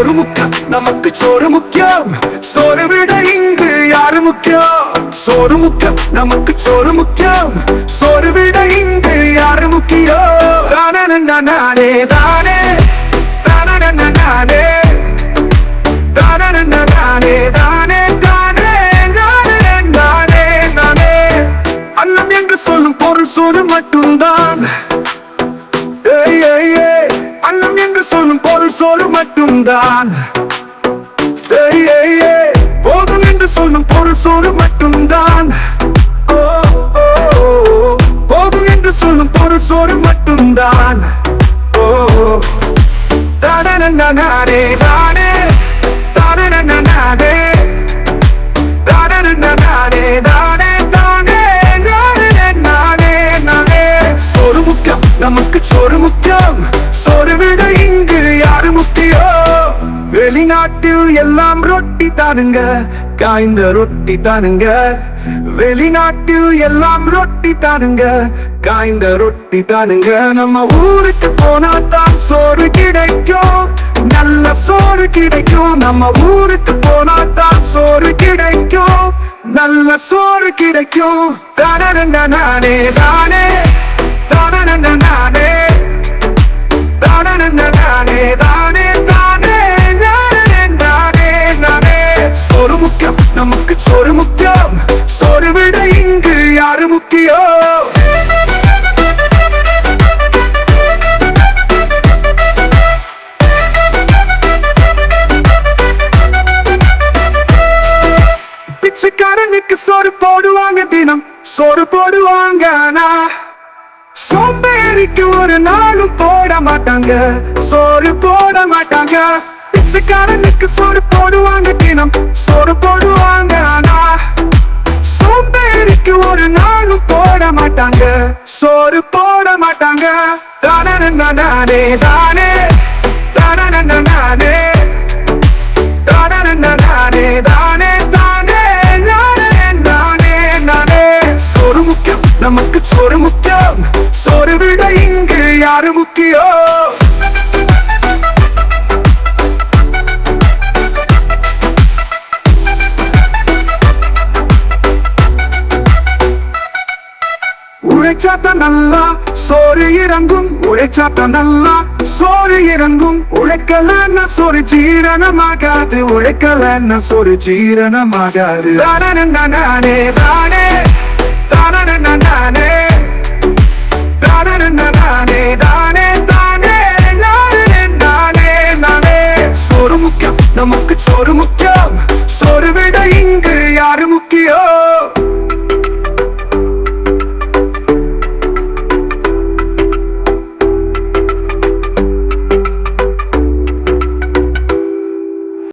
சோறு முக்கியம், நமக்கு சோறு முக்கியம். சோறு விட இங்கு யாரு முக்கியம்? சோறு முக்கியம், நமக்கு சோறு முக்கியம். சோறு விட இங்கு யாரு முக்கியம்? தானே நானே தானே தானே நானே தானே நானே தானே தானே நானே நானே. அன்னம் என்று சொல்லும் பொருள் சோறு மட்டும்தான். அன்னம் என்று சொல்லும் பொருள் சோறு மட்டும்தான். போதும் என்று சொல்லும் பொருள் சோறு மட்டும்தான். போதும் என்று சொல்லும் பொருள் சோறு மட்டும்தான். தானே நானே தானே தானே நானே தானே நானே தானே தானே நானே நானே. சோறு முக்கியம், நமக்கு சோறு முக்கியம். சோறு விட இங்கு யாரு முக்கியம்? வெளிநாட்டில் எல்லாம் ரொட்டி தானுங்க, காய்ந்த ரொட்டி தானுங்க. வெளிநாட்டில் எல்லாம் ரொட்டி தானுங்க, காய்ந்த ரொட்டி தானுங்க. நம்ம ஊருக்கு போனா தான் சோறு கிடைக்கும், நல்ல சோறு கிடைக்கும். நம்ம ஊருக்கு போனா தான் சோறு கிடைக்கும், நல்ல சோறு கிடைக்கும். தானே நானே தானே தானே நானே தானே நானே தானே தானே நானே நானே. சோறு முக்கியம், நமக்கு சோறு முக்கியம். சோறு விட இங்கு யாரு முக்கியம்? பிச்சைக்காரனுக்கு சோறு போடுவாங்க, தினம் சோறு போடுவாங்க. சோம்பேறிக்கு ஒரு நாளும் போட மாட்டாங்க, சோறு போட மாட்டாங்க. பிச்சைக்காரனுக்கு சோறு போடுவாங்க, தினம் சோறு போடுவாங்க. சோம்பேறிக்கு ஒரு நாளும் போட மாட்டாங்க, சோறு போட மாட்டாங்க. தானே நானே தானே தானே நானே தானே நானே தானே தானே நானே நானே. சோறு முக்கியம், நமக்கு சோறு முக்கியம். சோறு விட இங்கு யாரு முக்கியம்? உழைச்சாத்த நல்லா சோறு இறங்கும், உழைச்சாத்த நல்லா சோறு இறங்கும். உழைக்கலன்னா சோறு ஜீரணமாகாது, உழைக்கலன்னா சோறு ஜீரணமாகாது. தானே நானே தானே தானே நானே தானே நானே தானே தானே நானே நானே நானே. சோறு முக்கியம், நமக்கு சோறு முக்கியம். சோறு